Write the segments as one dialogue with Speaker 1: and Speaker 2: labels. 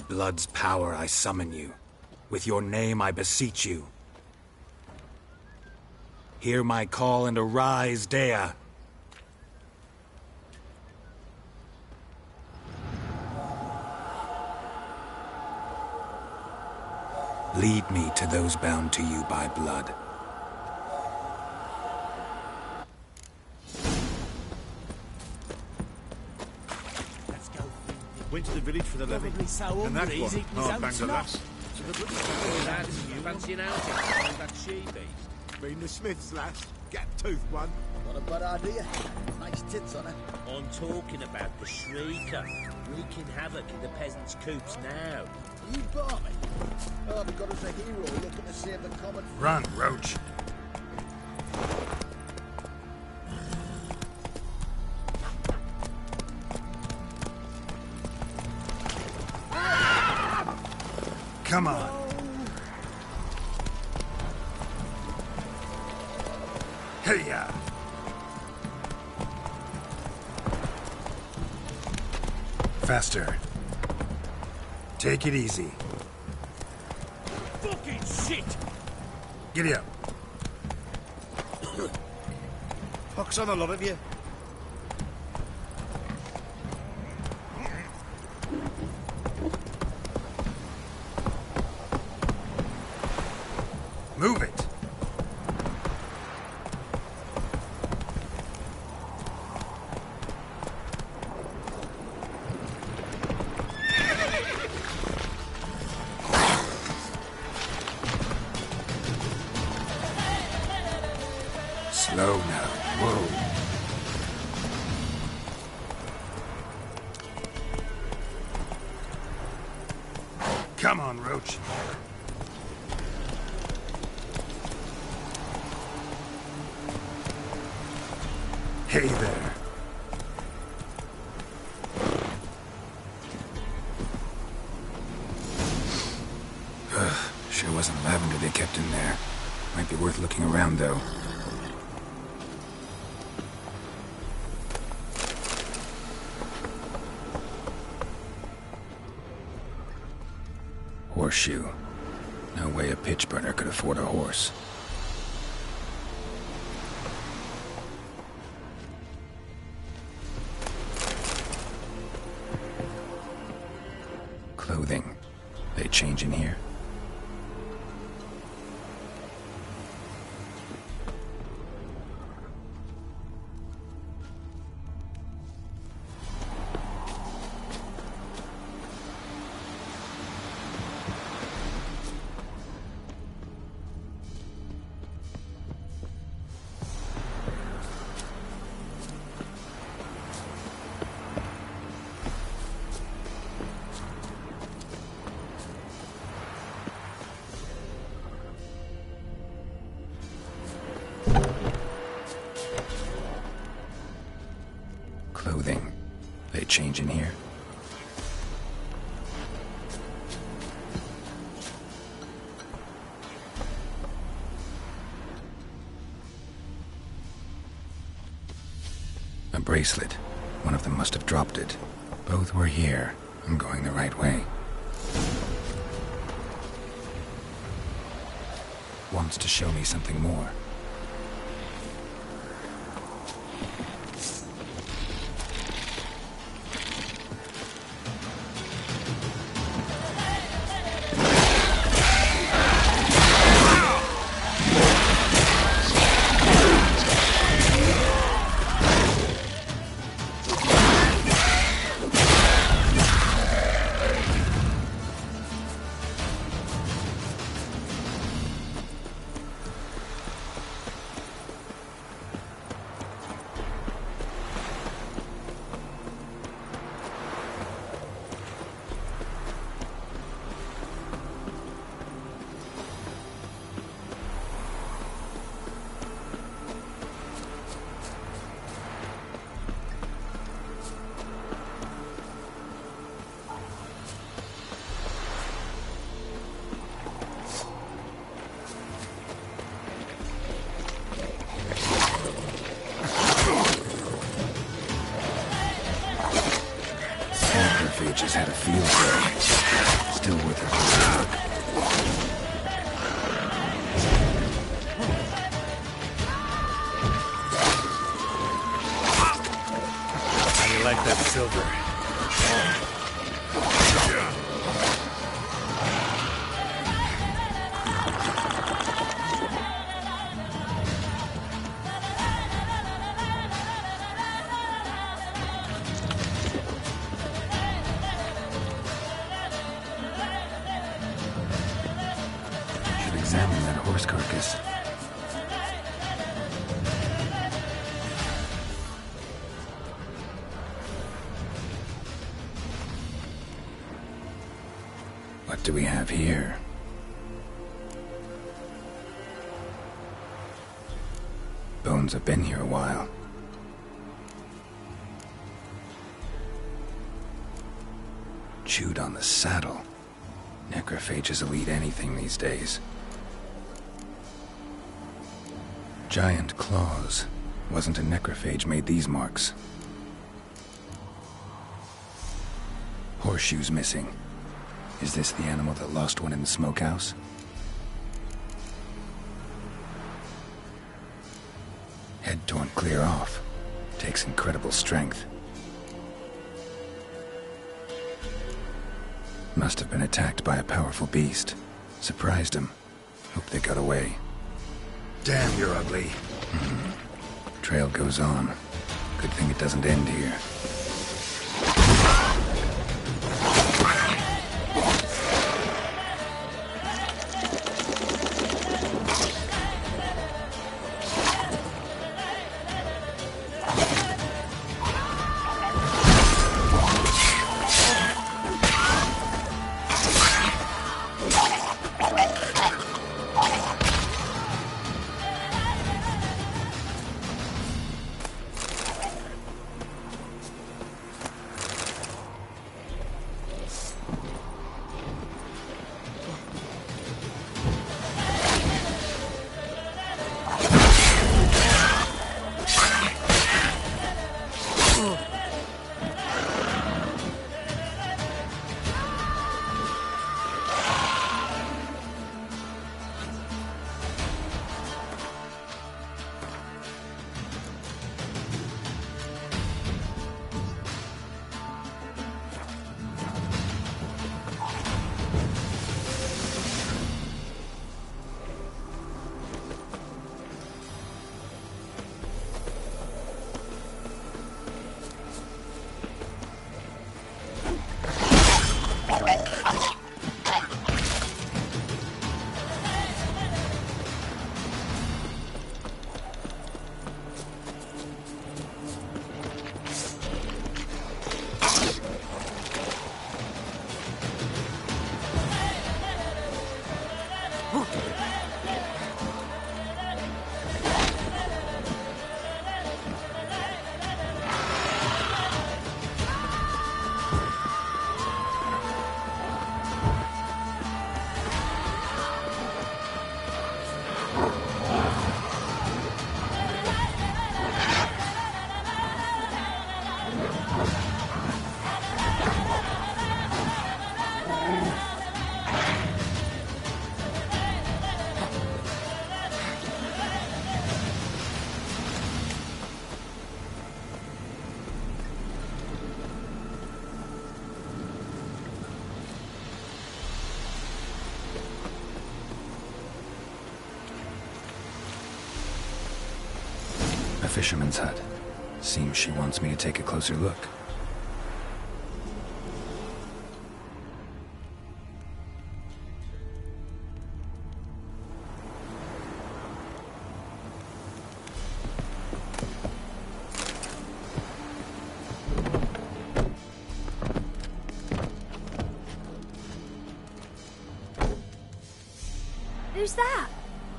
Speaker 1: blood's power I summon you. With your name I beseech you. Hear my call and arise, Dea. Lead me to those bound to you by blood.
Speaker 2: Let's go.
Speaker 3: Went to the village for the levy.
Speaker 2: Probably so
Speaker 3: And that
Speaker 2: hungry,
Speaker 3: one,
Speaker 2: he's eating his
Speaker 3: hard
Speaker 2: own
Speaker 3: bang the
Speaker 2: snot.
Speaker 3: lass.
Speaker 4: So the bloody lads, you fancy an outing behind that she-beast?
Speaker 3: Been the Smiths, lass. Gap-toothed one.
Speaker 5: Not a bad idea. Nice tits on her.
Speaker 4: I'm talking about the Shrieker, wreaking havoc in the peasants' coops now.
Speaker 5: You barmy. Oh, they've got us a hero looking to save the common.
Speaker 1: Run, Roach. Come on. Hey-ya. Faster. Take it easy.
Speaker 2: Fucking shit!
Speaker 1: Giddy up.
Speaker 3: Pox on the lot of you.
Speaker 1: Move it. Slow now. Whoa. Come on, Roach. Hey there. Sure wasn't lavender they kept in there. Might be worth looking around, though. Horseshoe. No way a pitch burner could afford a horse. Clothing. They change in here? Clothing. They change in here? A bracelet. One of them must have dropped it. Both were here. I'm going the right way. Wants to show me something more. silver. Should examine that horse carcass. What do we have here? Bones have been here a while. Chewed on the saddle. Necrophages will eat anything these days. Giant claws. Wasn't a necrophage made these marks. Horseshoes missing. Is this the animal that lost one in the smokehouse? Head torn clear off. Takes incredible strength. Must have been attacked by a powerful beast. Surprised him. Hope they got away. Damn, you're ugly. Trail goes on. Good thing it doesn't end here. A fisherman's hut. Seems she wants me to take a closer look.
Speaker 6: Who's that?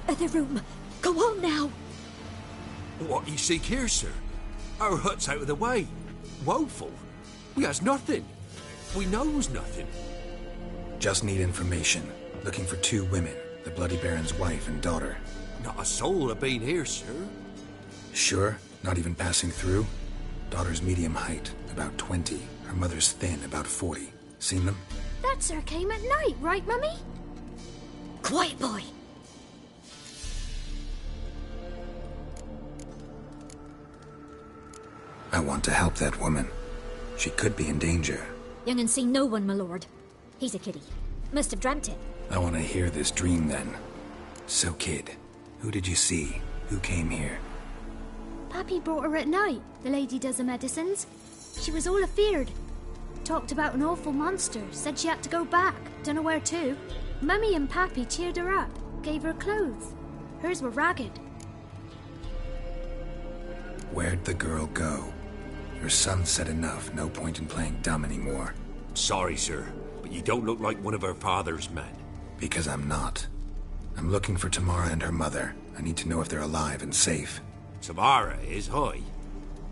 Speaker 6: Other room. Go on now.
Speaker 2: What you seek here, sir? Our hut's out of the way. Woeful. We has nothing. We knows nothing.
Speaker 1: Just need information. Looking for 2 women. The Bloody Baron's wife and daughter.
Speaker 2: Not a soul have been here, sir.
Speaker 1: Sure? Not even passing through? Daughter's medium height, about 20. Her mother's thin, about 40. Seen them?
Speaker 6: That sir came at night, right, Mummy? Quiet, boy.
Speaker 1: I want to help that woman. She could be in danger.
Speaker 6: Young and see no one, my lord. He's a kiddie. Must have dreamt it.
Speaker 1: I want to hear this dream then. So, kid, who did you see? Who came here?
Speaker 6: Pappy brought her at night. The lady does the medicines. She was all afeared. Talked about an awful monster. Said she had to go back. Dunno where to. Mummy and Pappy cheered her up. Gave her clothes. Hers were ragged.
Speaker 1: Where'd the girl go? Her son said enough. No point in playing dumb anymore.
Speaker 2: Sorry, sir, but you don't look like one of her father's men.
Speaker 1: Because I'm not. I'm looking for Tamara and her mother. I need to know if they're alive and safe.
Speaker 2: Tamara is, hi.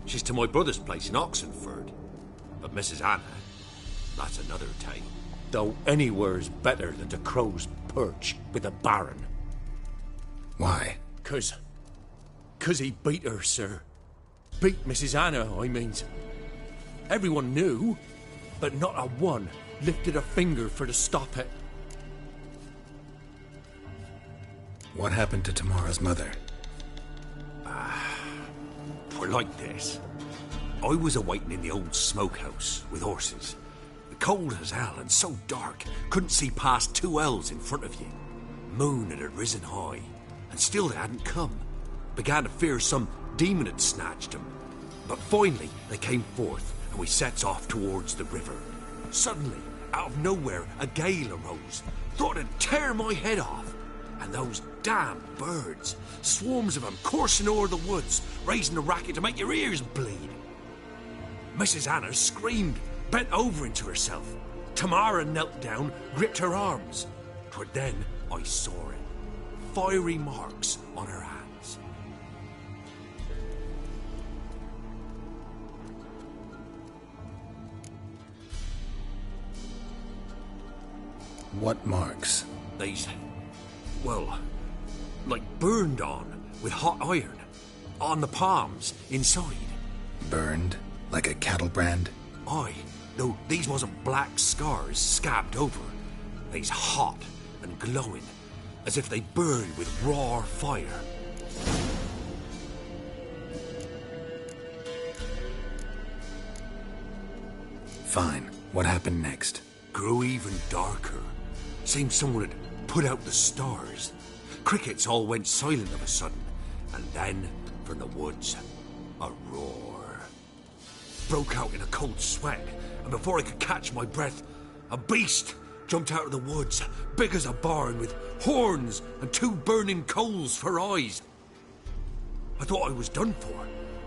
Speaker 2: She's to my brother's place in Oxenford. But Mrs. Anna, that's another tale. Though anywhere's better than the Crow's Perch with the Baron.
Speaker 1: Why?
Speaker 2: 'Cause he beat her, sir. Beat Mrs. Anna, I means. Everyone knew, but not a one lifted a finger for to stop it.
Speaker 1: What happened to Tamara's mother?
Speaker 2: We're like this. I was awaiting in the old smokehouse with horses. Cold as hell and so dark, couldn't see past 2 ells in front of you. Moon had risen high, and still they hadn't come. Began to fear some demon had snatched them. But finally they came forth, and we sets off towards the river. Suddenly, out of nowhere, a gale arose. Thought it'd tear my head off. And those damn birds, swarms of them coursing o'er the woods, raising a racket to make your ears bleed. Mrs. Anna screamed, bent over into herself. Tamara knelt down, gripped her arms. 'Twere then I saw it. Fiery marks on her hands.
Speaker 1: What marks?
Speaker 2: These, well, like burned on with hot iron. On the palms, inside.
Speaker 1: Burned? Like a cattle brand?
Speaker 2: Aye, though these wasn't black scars scabbed over. They's hot and glowing, as if they burned with raw fire.
Speaker 1: Fine. What happened next?
Speaker 2: Grew even darker. Seemed someone had put out the stars. Crickets all went silent of a sudden, and then, from the woods, a roar. Broke out in a cold sweat, and before I could catch my breath, a beast jumped out of the woods, big as a barn, with horns and 2 burning coals for eyes. I thought I was done for.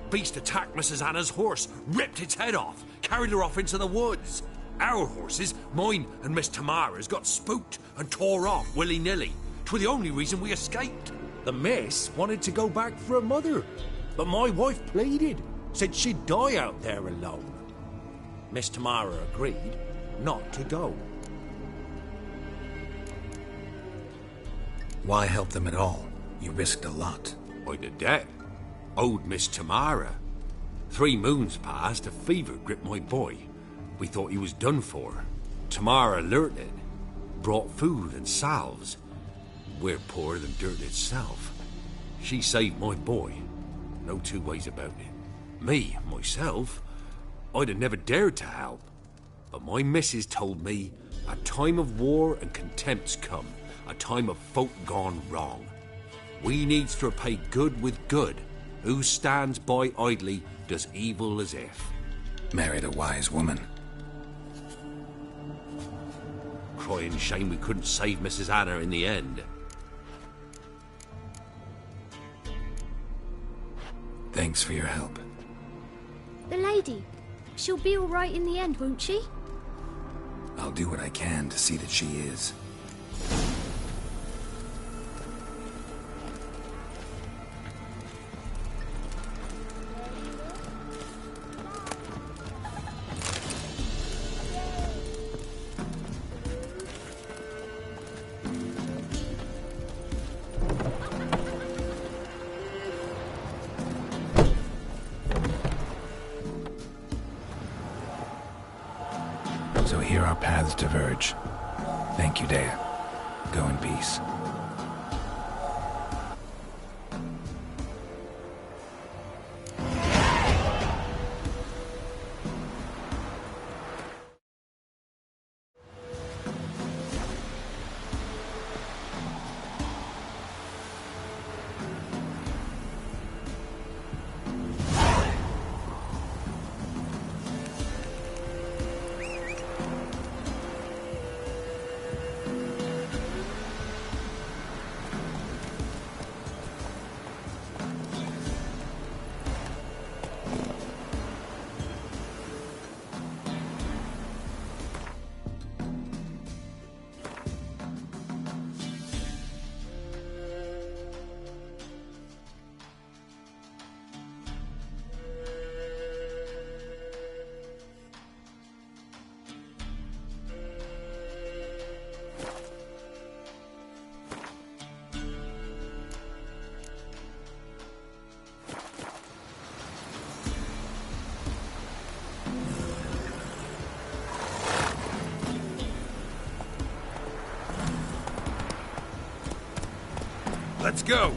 Speaker 2: Beast attacked Mrs. Anna's horse, ripped its head off, carried her off into the woods. Our horses, mine and Miss Tamara's, got spooked and tore off willy-nilly. 'Twere the only reason we escaped. The miss wanted to go back for her mother, but my wife pleaded, said she'd die out there alone. Miss Tamara agreed not to go.
Speaker 1: Why help them at all? You risked a lot.
Speaker 2: I'd a debt. Owed Miss Tamara. 3 moons passed, a fever gripped my boy. We thought he was done for. Tamara alerted, brought food and salves. We're poorer than dirt itself. She saved my boy. No 2 ways about it. Me, myself, I'd have never dared to help. But my missus told me a time of war and contempt's come, a time of folk gone wrong. We needs to repay good with good. Who stands by idly does evil as if.
Speaker 1: Married a wise woman.
Speaker 2: Crying shame we couldn't save Mrs. Anna in the end.
Speaker 1: Thanks for your help.
Speaker 6: The lady. She'll be all right in the end, won't she?
Speaker 1: I'll do what I can to see that she is. So here our paths diverge. Thank you, Dea. Go in peace. Let's go!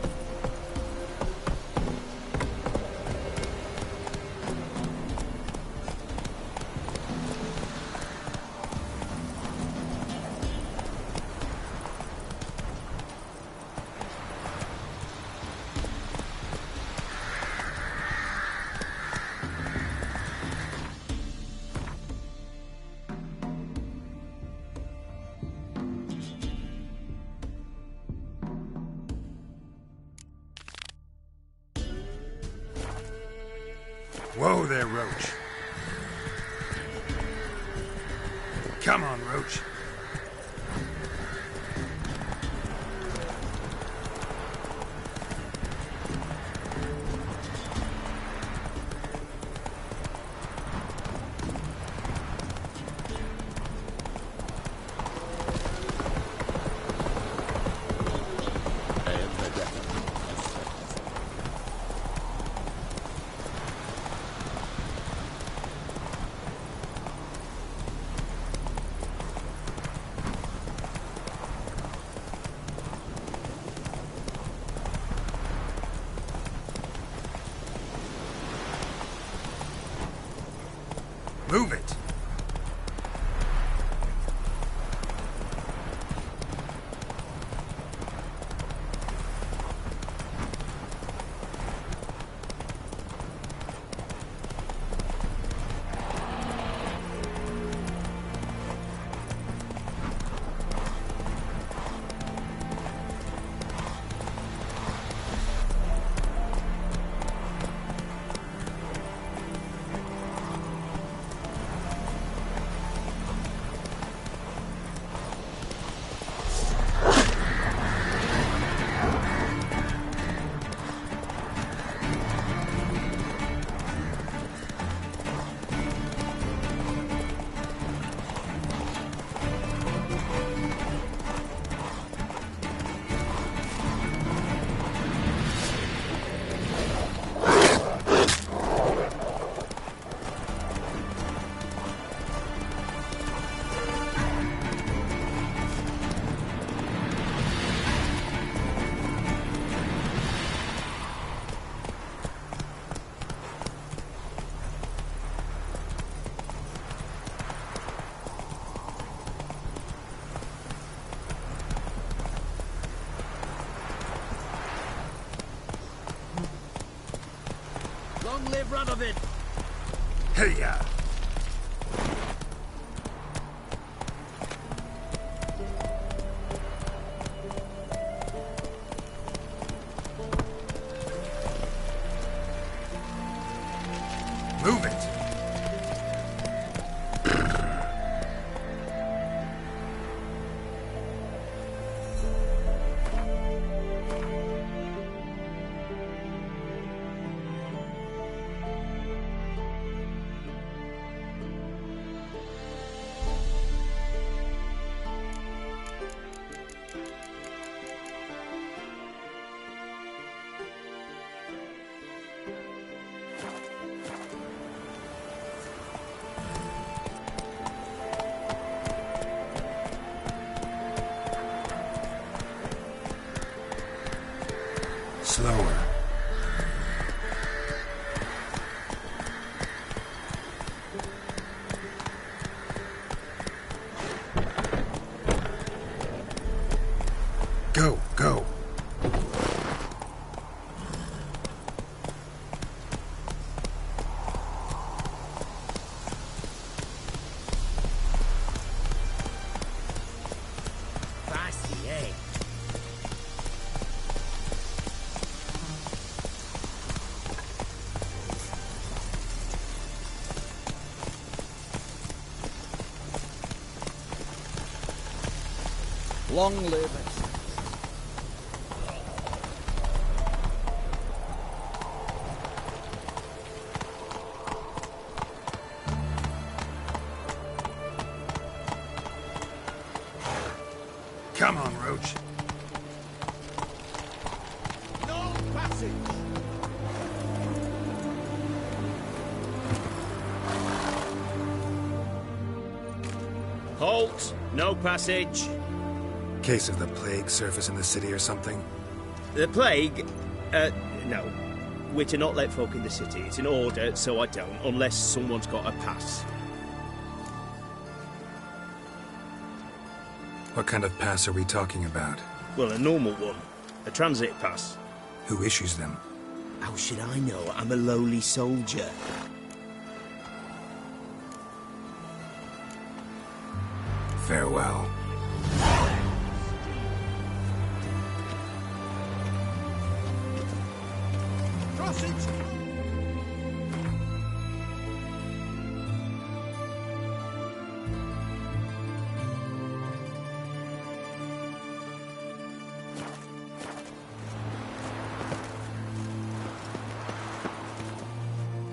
Speaker 1: Whoa there, Roach. Come on, Roach. Move it!
Speaker 4: Long live Radovid!
Speaker 1: Hey, ya! Move it! Slower. Go, go.
Speaker 4: Fasty, eh?
Speaker 5: Long live it.
Speaker 1: Come on, Roach.
Speaker 5: No passage!
Speaker 4: Halt! No passage!
Speaker 1: Case of the plague surface in the city or something?
Speaker 4: The plague? No. We're to not let folk in the city. It's an order, so I don't, unless someone's got a pass.
Speaker 1: What kind of pass are we talking about?
Speaker 4: Well, a normal one. A transit pass.
Speaker 1: Who issues them?
Speaker 4: How should I know? I'm a lowly soldier.
Speaker 1: Farewell.
Speaker 3: Crossings!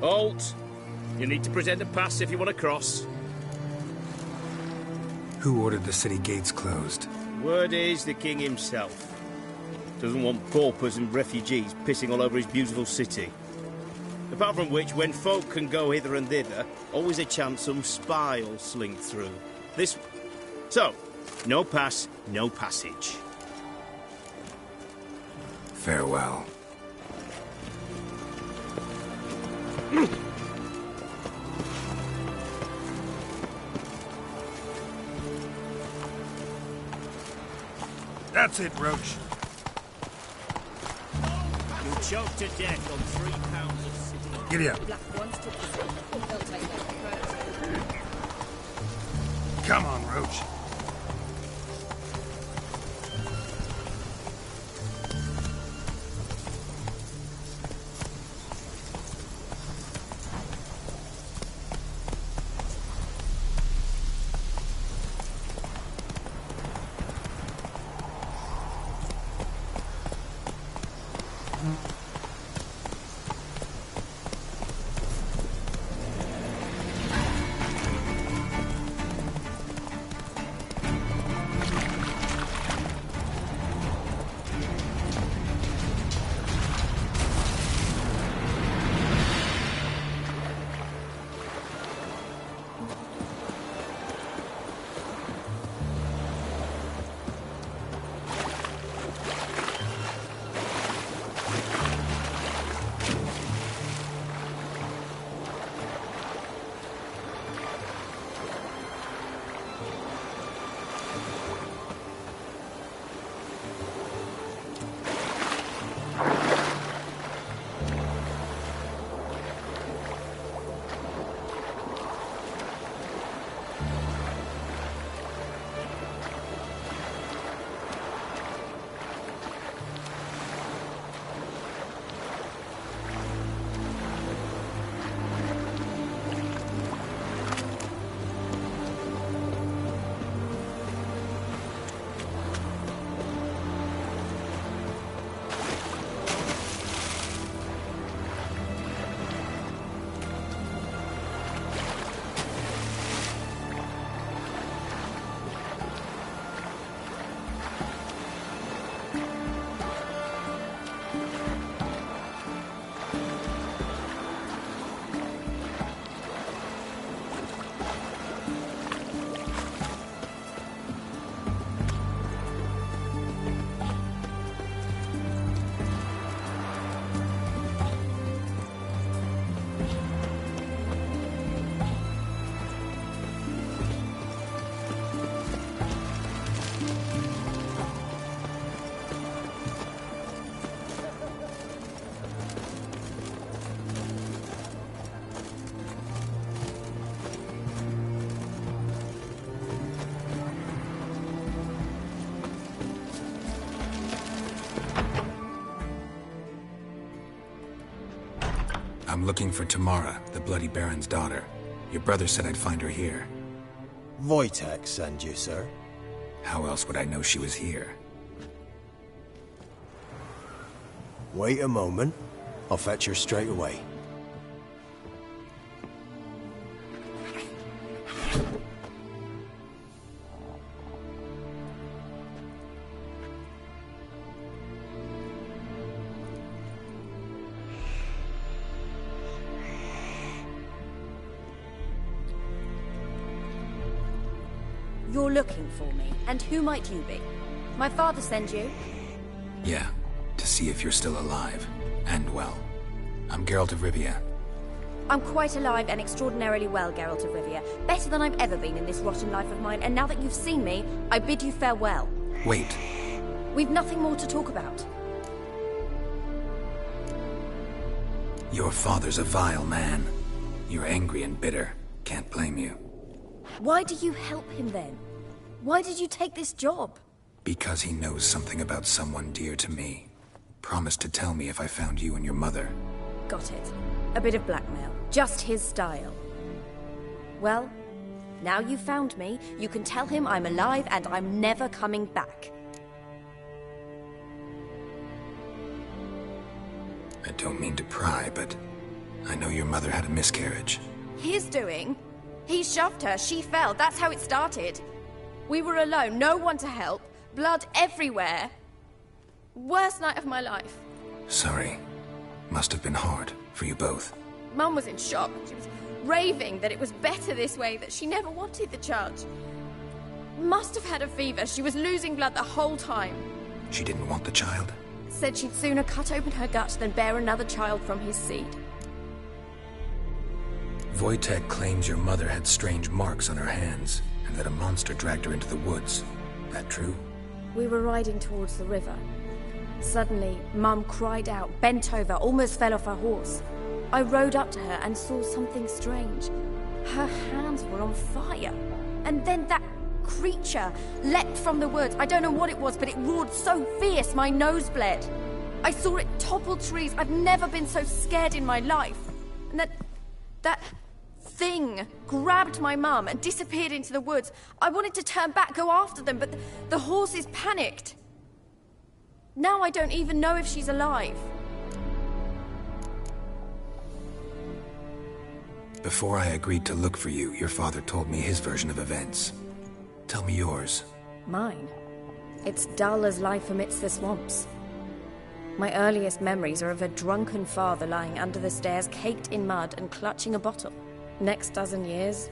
Speaker 4: Halt! You need to present a pass if you want to cross.
Speaker 1: Who ordered the city gates closed?
Speaker 4: Word is the king himself. Doesn't want paupers and refugees pissing all over his beautiful city. Apart from which, when folk can go hither and thither, always a chance some spy will slink through. So, no pass, no passage.
Speaker 1: Farewell.
Speaker 3: That's it, Roach.
Speaker 4: You'll choke to death on 3 pounds of city.
Speaker 1: Giddy up.
Speaker 7: Black ones took the city. They'll take it.
Speaker 3: Come on, Roach.
Speaker 1: I'm looking for Tamara, the Bloody Baron's daughter. Your brother said I'd find her here.
Speaker 8: Wojtek send you, sir.
Speaker 1: How else would I know she was here?
Speaker 8: Wait a moment. I'll fetch her straight away.
Speaker 7: You're looking for me, and who might you be? My father send you?
Speaker 1: Yeah, to see if you're still alive. And well. I'm Geralt of Rivia.
Speaker 7: I'm quite alive and extraordinarily well, Geralt of Rivia. Better than I've ever been in this rotten life of mine, and now that you've seen me, I bid you farewell.
Speaker 1: Wait.
Speaker 7: We've nothing more to talk about.
Speaker 1: Your father's a vile man. You're angry and bitter. Can't blame you.
Speaker 7: Why do you help him then? Why did you take this job?
Speaker 1: Because he knows something about someone dear to me. Promised to tell me if I found you and your mother.
Speaker 7: Got it. A bit of blackmail. Just his style. Well, now you've found me, you can tell him I'm alive and I'm never coming back.
Speaker 1: I don't mean to pry, but I know your mother had a miscarriage.
Speaker 7: His doing? He shoved her, she fell, that's how it started. We were alone, no one to help, blood everywhere. Worst night of my life.
Speaker 1: Sorry. Must have been hard for you both.
Speaker 7: Mum was in shock. She was raving that it was better this way, that she never wanted the charge. Must have had a fever. She was losing blood the whole time.
Speaker 1: She didn't want the child?
Speaker 7: Said she'd sooner cut open her gut than bear another child from his seed.
Speaker 1: Wojtek claims your mother had strange marks on her hands, and that a monster dragged her into the woods. That true?
Speaker 7: We were riding towards the river. Suddenly, Mum cried out, bent over, almost fell off her horse. I rode up to her and saw something strange. Her hands were on fire. And then that creature leapt from the woods. I don't know what it was, but it roared so fierce my nose bled. I saw it topple trees. I've never been so scared in my life. And that thing grabbed my mum and disappeared into the woods. I wanted to turn back, go after them, but the horses panicked. Now I don't even know if she's alive.
Speaker 1: Before I agreed to look for you, your father told me his version of events. Tell me yours.
Speaker 7: Mine? It's dull as life amidst the swamps. My earliest memories are of a drunken father lying under the stairs, caked in mud and clutching a bottle. Next dozen years,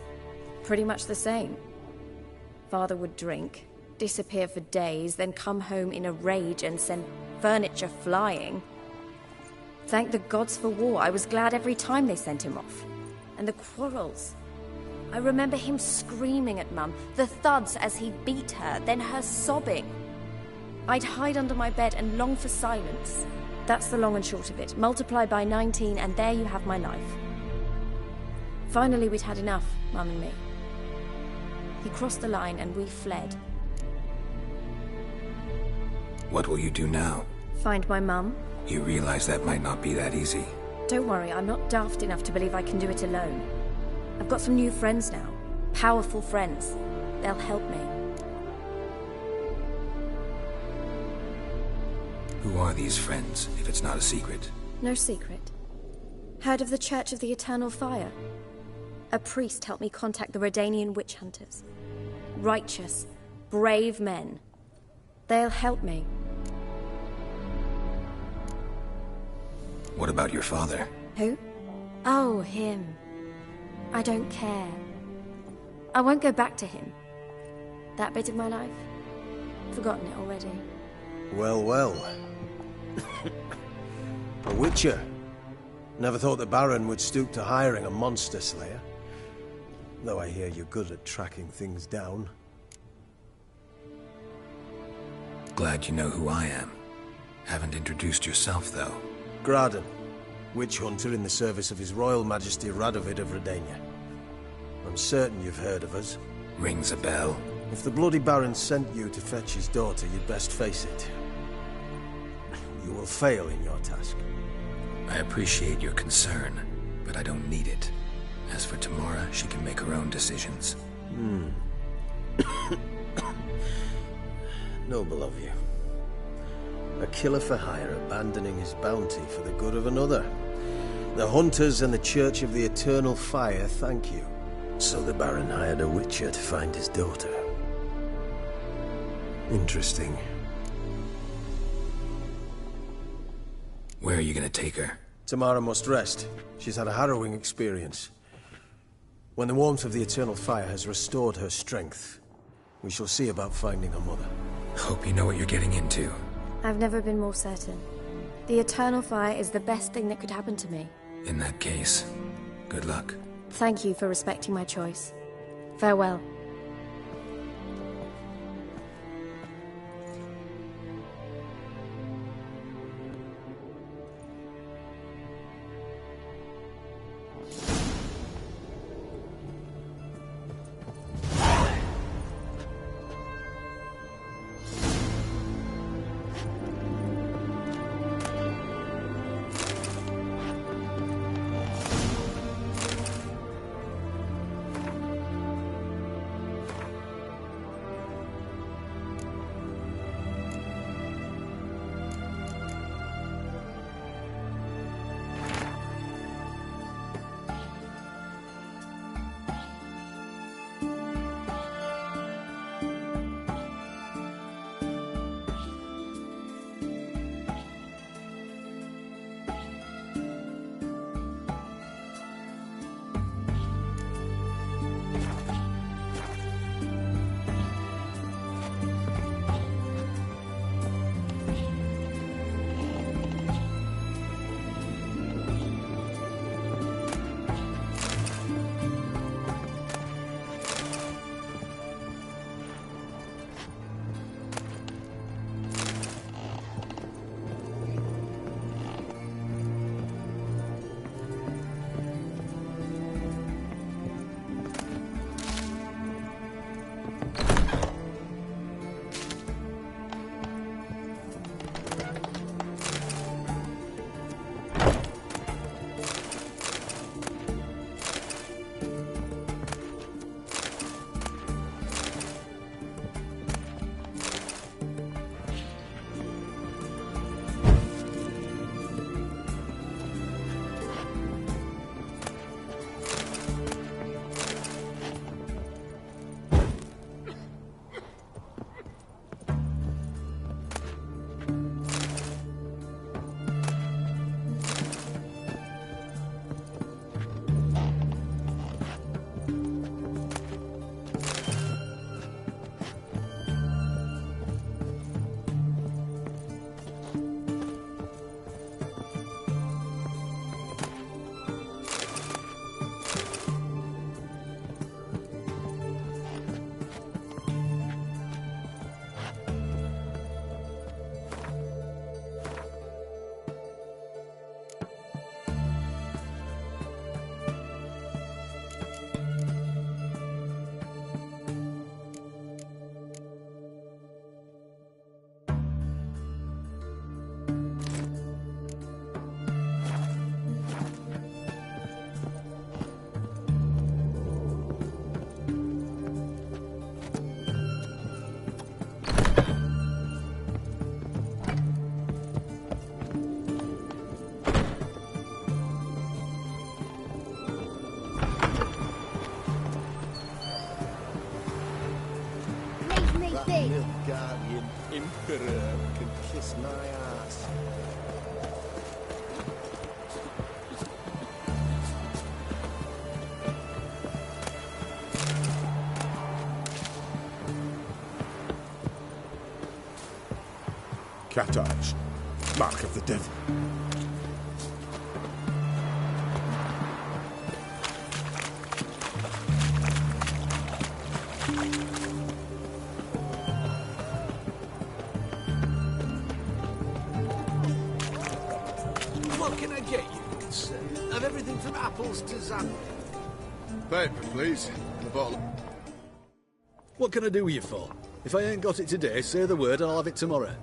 Speaker 7: pretty much the same. Father would drink, disappear for days, then come home in a rage and send furniture flying. Thank the gods for war. I was glad every time they sent him off. And the quarrels. I remember him screaming at Mum, the thuds as he beat her, then her sobbing. I'd hide under my bed and long for silence. That's the long and short of it. Multiply by 19 and there you have my life. Finally we'd had enough, Mum and me. He crossed the line and we fled.
Speaker 1: What will you do now?
Speaker 7: Find my mum.
Speaker 1: You realize that might not be that easy.
Speaker 7: Don't worry, I'm not daft enough to believe I can do it alone. I've got some new friends now. Powerful friends. They'll help me.
Speaker 1: Who are these friends, if it's not a secret?
Speaker 7: No secret. Heard of the Church of the Eternal Fire? A priest helped me contact the Redanian witch hunters. Righteous, brave men. They'll help me.
Speaker 1: What about your father?
Speaker 7: Who? Oh, him. I don't care. I won't go back to him. That bit of my life? Forgotten it already.
Speaker 8: Well, well. A witcher. Never thought the Baron would stoop to hiring a monster slayer. Though I hear you're good at tracking things down.
Speaker 1: Glad you know who I am. Haven't introduced yourself, though.
Speaker 8: Graden, witch hunter in the service of His Royal Majesty Radovid of Redania. I'm certain you've heard of us.
Speaker 1: Rings a bell.
Speaker 8: If the bloody Baron sent you to fetch his daughter, you'd best face it. You will fail in your task.
Speaker 1: I appreciate your concern, but I don't need it. As for Tamara, she can make her own decisions.
Speaker 8: Noble of you. A killer for hire abandoning his bounty for the good of another. The hunters and the Church of the Eternal Fire thank you. So the Baron hired a witcher to find his daughter. Interesting.
Speaker 1: Where are you gonna take her?
Speaker 8: Tamara must rest. She's had a harrowing experience. When the warmth of the Eternal Fire has restored her strength, we shall see about finding her mother.
Speaker 1: Hope you know what you're getting into.
Speaker 7: I've never been more certain. The Eternal Fire is the best thing that could happen to me.
Speaker 1: In that case, good luck.
Speaker 7: Thank you for respecting my choice. Farewell.
Speaker 5: Guardian Emperor can kiss my ass.
Speaker 3: Cat eyes. Mark of the devil.
Speaker 5: What can I get you, good sir? Of everything from apples to zam.
Speaker 9: Paper, please. And a bottle. What can I do with you for? If I ain't got it today, say the word and I'll have it tomorrow.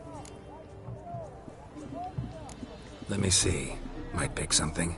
Speaker 1: Let me see. Might pick something.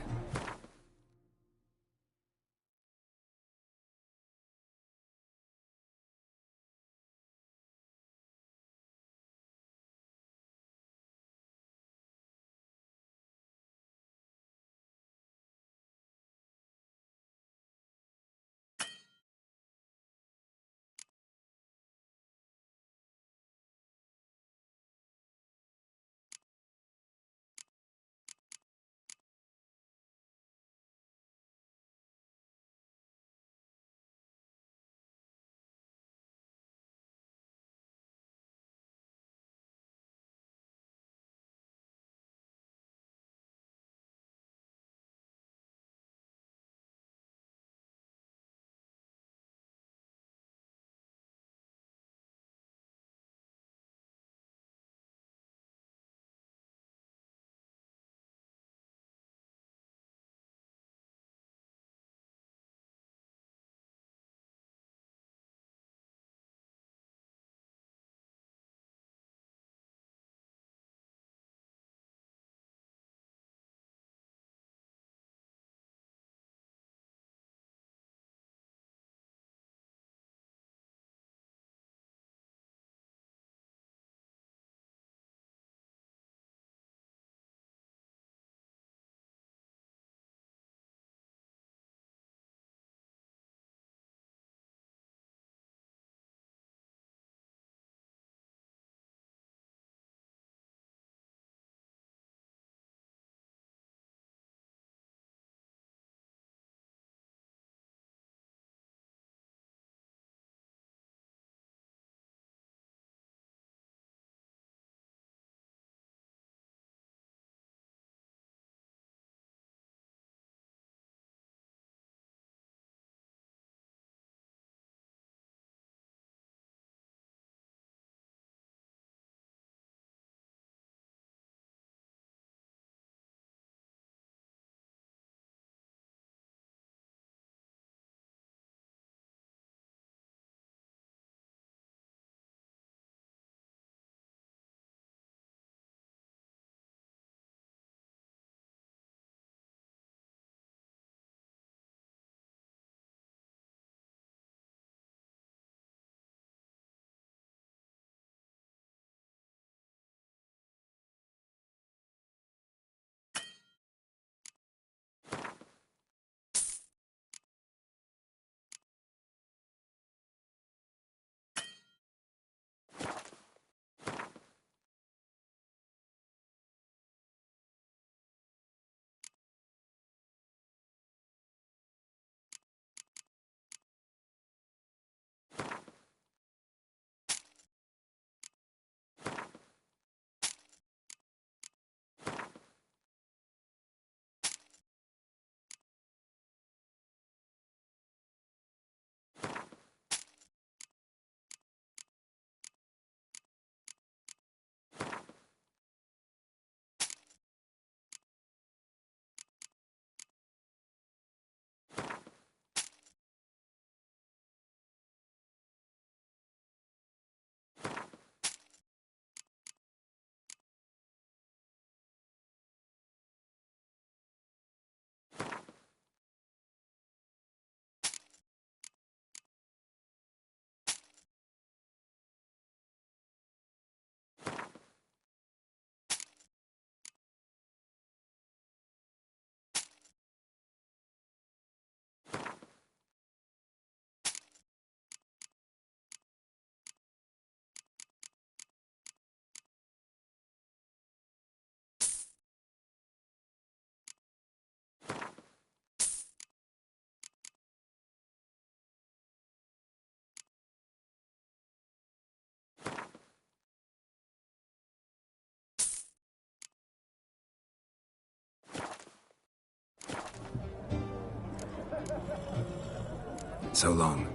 Speaker 1: So long.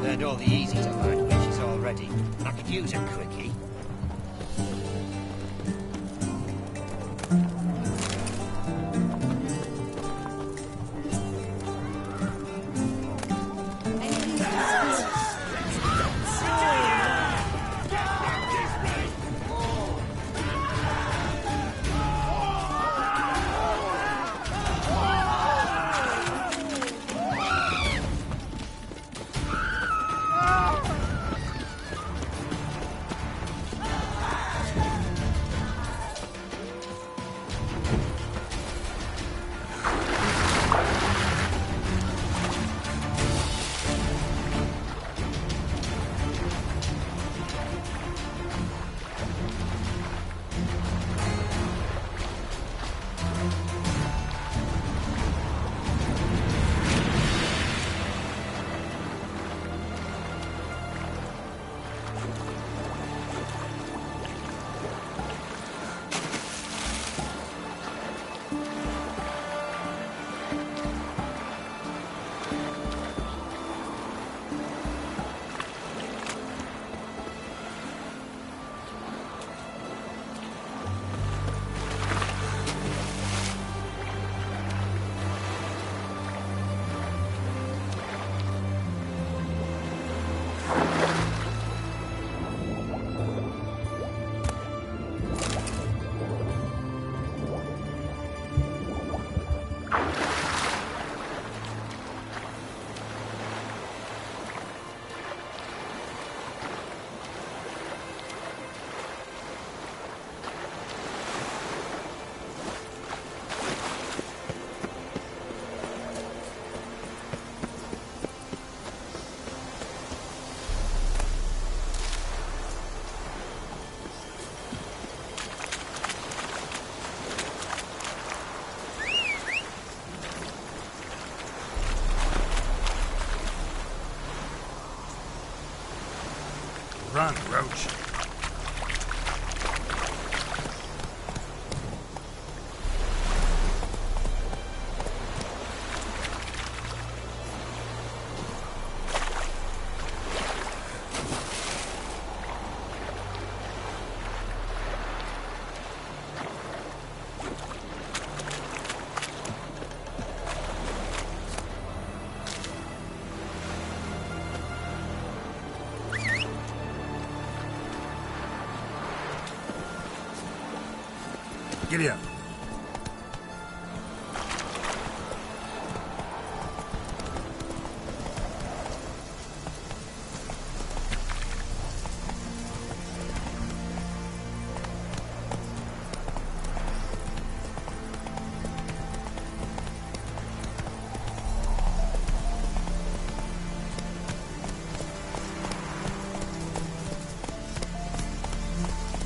Speaker 10: Learned all the easy to learn wishes already. I could use a quickie.
Speaker 1: Run, Roach. Giddy up.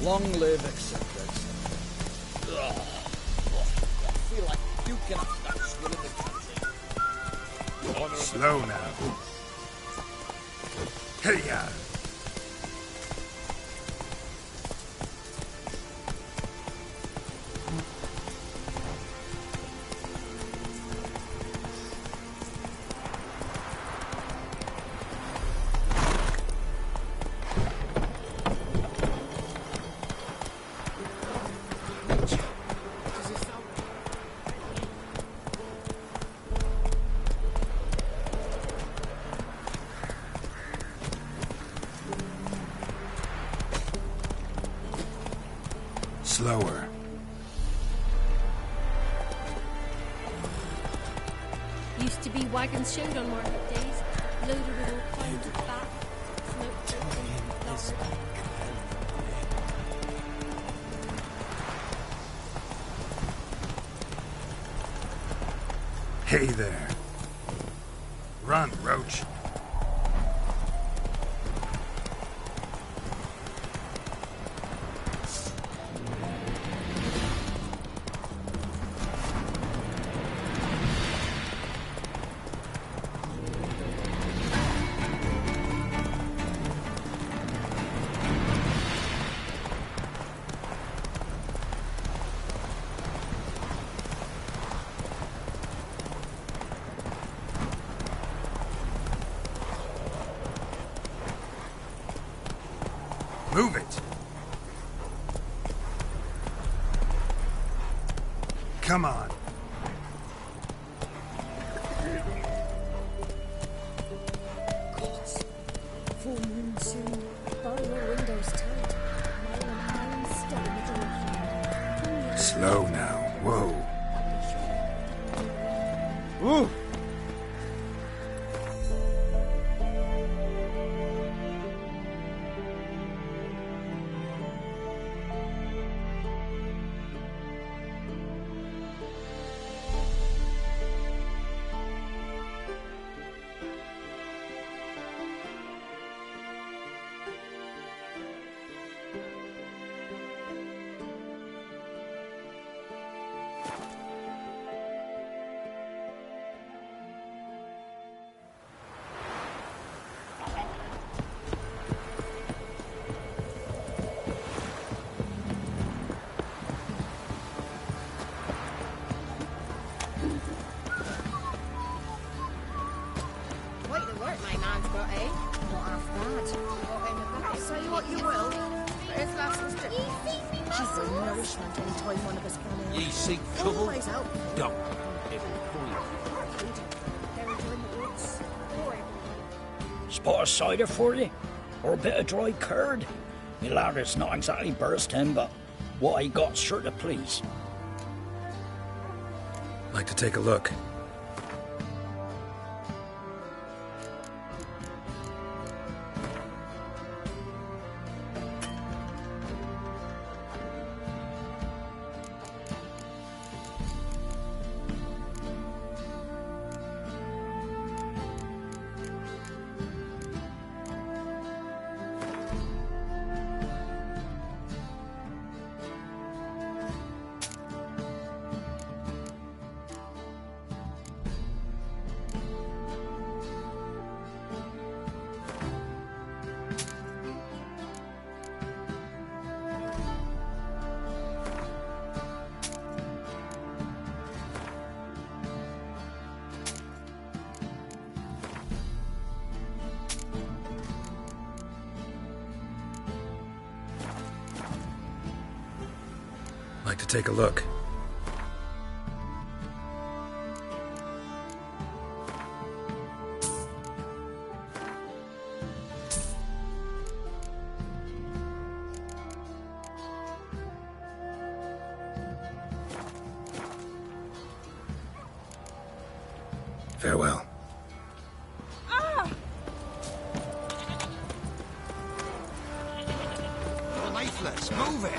Speaker 5: Long live acceptance. I feel like you cannot stop swilling the country.
Speaker 1: Slow now. Hey-ya! Slower.
Speaker 11: Used to be wagons showed on market days, loaded with all kinds of fat, smoked and lard.
Speaker 1: Hey there. Run, Roach. Move it! Come on.
Speaker 6: Gods. Full moon soon. Bar your windows tight. Mile and high and steady middle of hand.
Speaker 1: Slow now. Whoa.
Speaker 4: Ooh!
Speaker 12: Quite the work my man's got, eh? Not half bad. I'll say what you will, but his lass was different. She's a nourishment any time one of us can ill.
Speaker 2: Ye seek trouble?
Speaker 12: Always out.
Speaker 2: Don't.
Speaker 12: Buried her in the woods.
Speaker 13: Spot of cider for you? Or a bit of dry curd? Me ladder's not exactly bursting, but what I got's sure to please.
Speaker 1: Like to take a look. Like to take a look. Farewell.
Speaker 2: You're lifeless. Move it.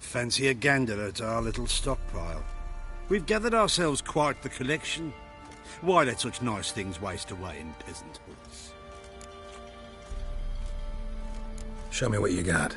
Speaker 3: Fancy a gander at our little stockpile. We've gathered ourselves quite the collection. Why let such nice things waste away in peasant hoods?
Speaker 1: Show me what you got.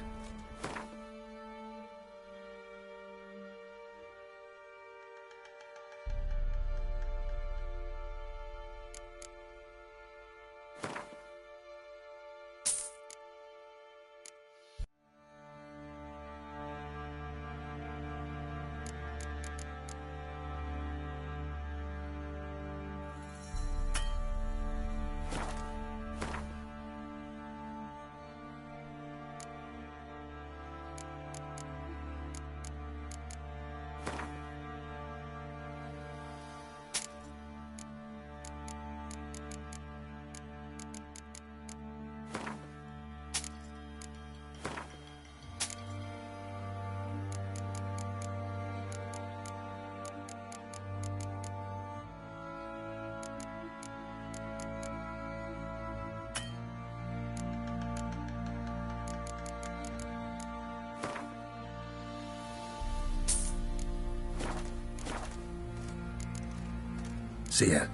Speaker 1: See ya.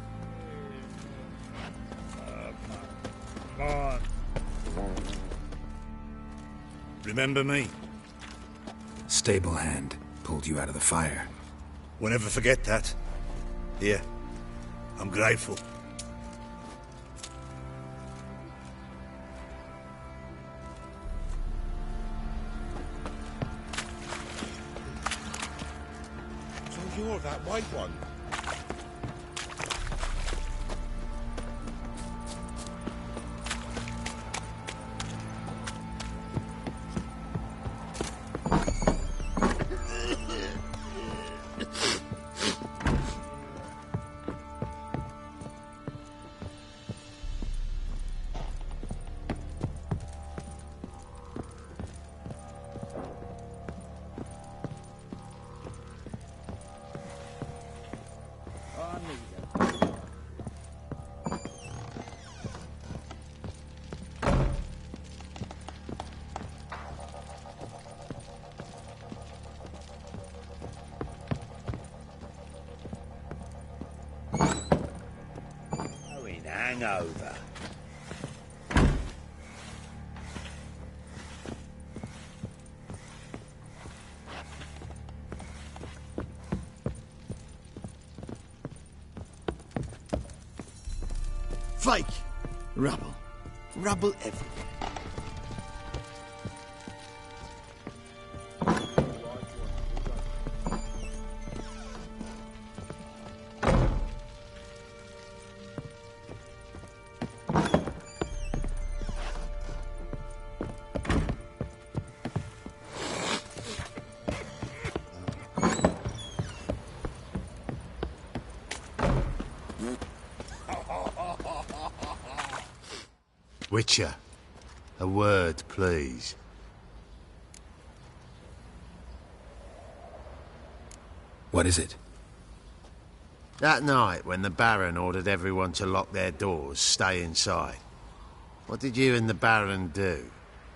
Speaker 3: Come on. Remember me?
Speaker 1: Stable hand pulled you out of the fire.
Speaker 3: We'll never forget that. Here, I'm grateful.
Speaker 5: So you're that white one?
Speaker 2: Hangover.
Speaker 5: Fake! Rubble. Rubble everywhere.
Speaker 2: Witcher, a word, please.
Speaker 1: What is it?
Speaker 2: That night when the Baron ordered everyone to lock their doors, stay inside. What did you and the Baron do?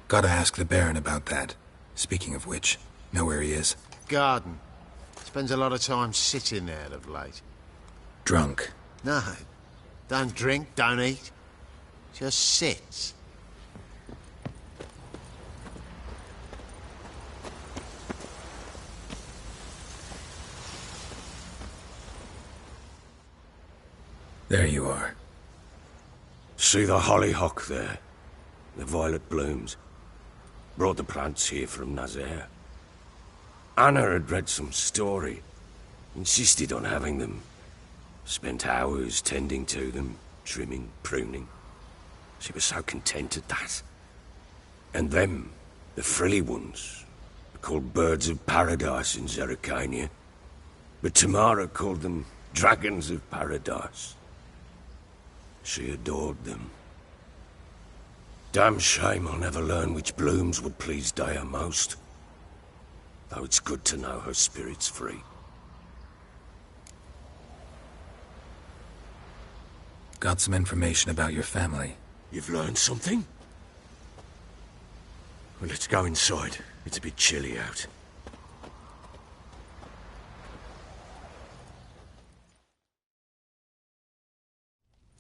Speaker 1: Gotta ask the Baron about that. Speaking of which, know where he is?
Speaker 2: Garden. Spends a lot of time sitting there of late.
Speaker 1: Drunk.
Speaker 2: No. Don't drink, don't eat. Just sits.
Speaker 1: There you are.
Speaker 14: See the hollyhock there? The violet blooms. Brought the plants here from Nazaire. Anna had read some story. Insisted on having them. Spent hours tending to them, trimming, pruning. She was so content at that. And them, the frilly ones, are called birds of paradise in Zerrikania. But Tamara called them dragons of paradise. She adored them. Damn shame I'll never learn which blooms would please Dea most. Though it's good to know her spirit's free.
Speaker 1: Got some information about your family.
Speaker 14: You've learned something? Well, let's go inside. It's a bit chilly out.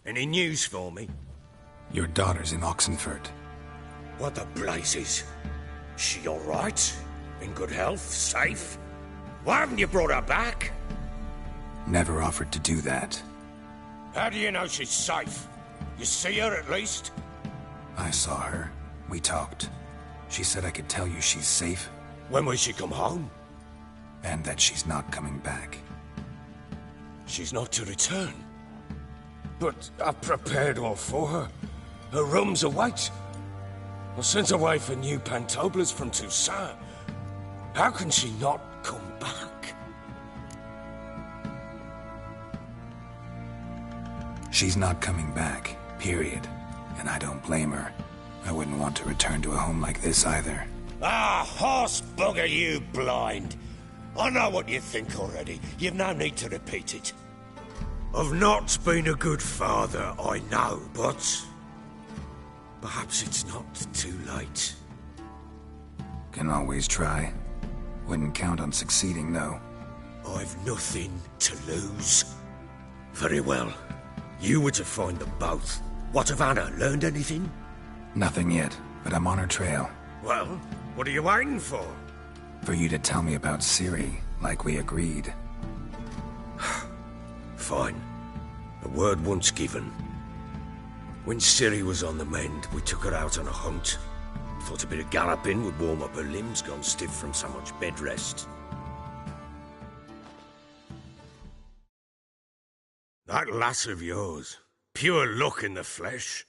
Speaker 14: Any news for me?
Speaker 1: Your daughter's in Oxenfurt.
Speaker 14: What the blazes? She all right? In good health? Safe? Why haven't you brought her back?
Speaker 1: Never offered to do that.
Speaker 14: How do you know she's safe? You see her at least?
Speaker 1: I saw her. We talked. She said I could tell you she's safe.
Speaker 14: When will she come home?
Speaker 1: And that she's not coming back.
Speaker 14: She's not to return. But I've prepared all for her. Her rooms await. I sent away for new Pantoblas from Toussaint. How can she not come back?
Speaker 1: She's not coming back, period. And I don't blame her. I wouldn't want to return to a home like this either.
Speaker 14: Ah, horse bugger, you blind. I know what you think already. You've no need to repeat it. I've not been a good father, I know, but perhaps it's not too late.
Speaker 1: Can always try. Wouldn't count on succeeding, though.
Speaker 14: I've nothing to lose. Very well. You were to find them both. What of Anna? Learned anything?
Speaker 1: Nothing yet, but I'm on her trail.
Speaker 14: Well, what are you waiting for?
Speaker 1: For you to tell me about Ciri, like we agreed.
Speaker 14: Fine. A word once given. When Ciri was on the mend, we took her out on a hunt. Thought a bit of galloping would warm up her limbs, gone stiff from so much bed rest. That lass of yours, pure luck in the flesh.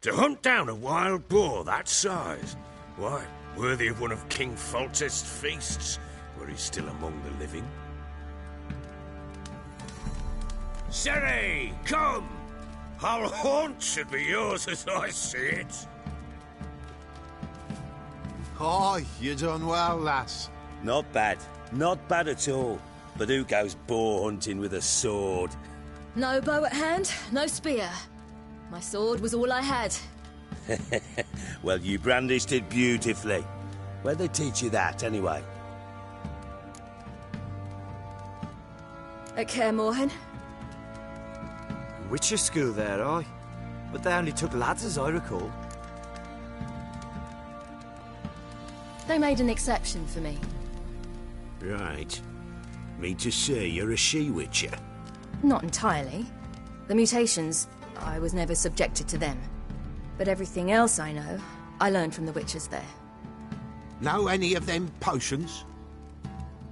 Speaker 14: To hunt down a wild boar that size, why, worthy of one of King Foltest's feasts, were he still among the living. Ciri, come! Our haunt should be yours as I see it.
Speaker 5: Aye, you done well, lass.
Speaker 4: Not bad. Not bad at all. But who goes boar hunting with a sword?
Speaker 15: No bow at hand, no spear. My sword was all I had.
Speaker 4: Well, you brandished it beautifully. Where'd they teach you that, anyway?
Speaker 15: At Kaer Morhen.
Speaker 16: Witcher school there, aye. But they only took lads, as I recall.
Speaker 15: They made an exception for me.
Speaker 2: Right. Mean to say you're a she-witcher?
Speaker 15: Not entirely. The mutations, I was never subjected to them. But everything else I know, I learned from the witches there.
Speaker 2: Know any of them potions?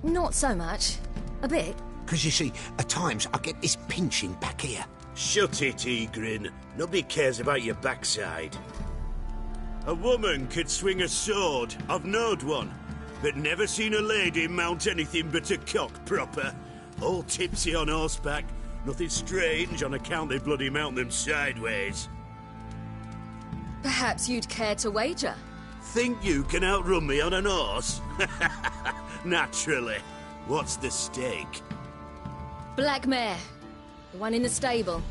Speaker 15: Not so much. A bit.
Speaker 2: 'Cause you see, at times I get this pinching back here.
Speaker 4: Shut it, Egrin. Nobody cares about your backside. A woman could swing a sword. I've knowed one. But never seen a lady mount anything but a cock proper. All tipsy on horseback. Nothing strange on account they bloody mount them sideways.
Speaker 15: Perhaps you'd care to wager?
Speaker 4: Think you can outrun me on an horse? Naturally. What's the stake?
Speaker 15: Black mare. The one in the stable.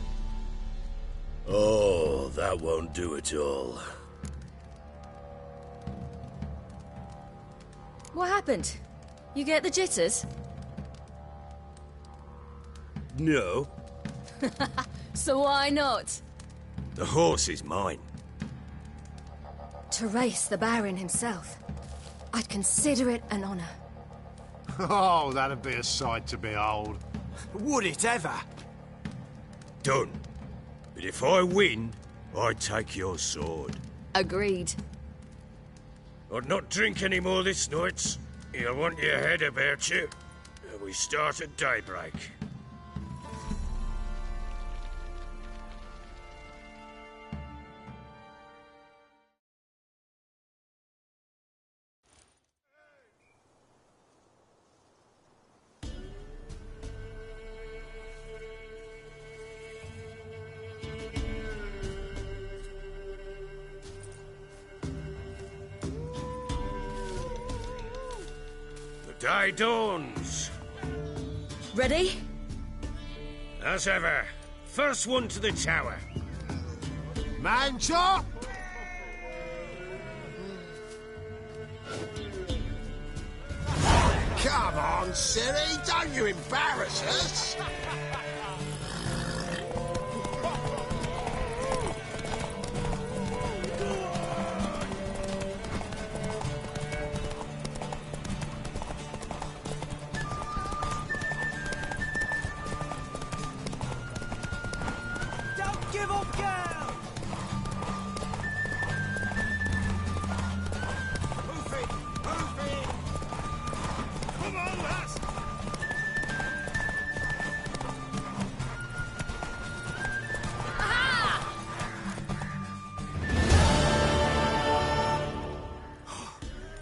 Speaker 4: Oh, that won't do at all.
Speaker 15: What happened? You get the jitters?
Speaker 4: No.
Speaker 15: So why not?
Speaker 14: The horse is mine.
Speaker 15: To race the Baron himself. I'd consider it an honor.
Speaker 5: Oh, that'd be a sight to behold.
Speaker 16: Would it ever?
Speaker 14: Done. But if I win, I take your sword.
Speaker 15: Agreed.
Speaker 14: I'd not drink any more this night. You'll want your head about you. We start at daybreak. Day dawns.
Speaker 15: Ready?
Speaker 14: As ever. First one to the tower.
Speaker 5: Man chop! Come on, Ciri, don't you embarrass us!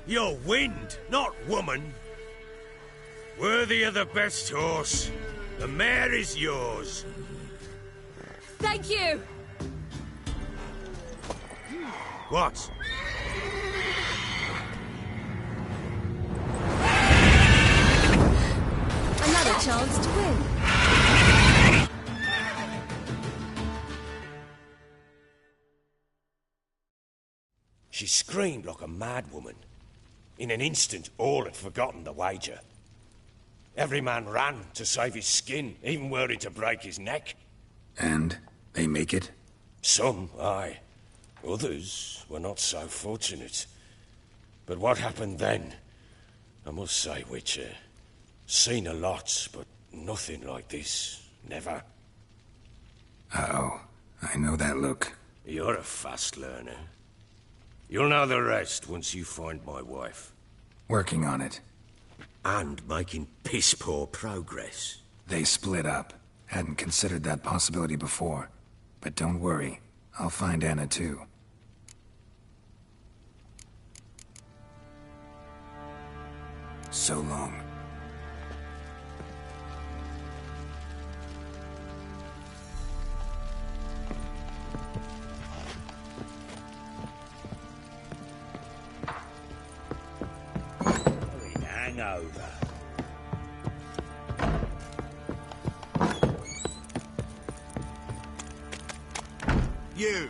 Speaker 14: You're wind, not woman. Worthy of the best horse. The mare is yours.
Speaker 15: Thank you!
Speaker 14: What?
Speaker 15: Another chance to win.
Speaker 14: She screamed like a mad woman. In an instant, all had forgotten the wager. Every man ran to save his skin, even were it to break his neck.
Speaker 1: And they make it?
Speaker 14: Some, aye. Others were not so fortunate. But what happened then? I must say, Witcher, seen a lot, but nothing like this. Never.
Speaker 1: Uh-oh. I know that look.
Speaker 14: You're a fast learner. You'll know the rest once you find my wife.
Speaker 1: Working on it.
Speaker 2: And making piss-poor progress.
Speaker 1: They split up. Hadn't considered that possibility before. But don't worry. I'll find Anna too. So long.
Speaker 2: Hangover. You!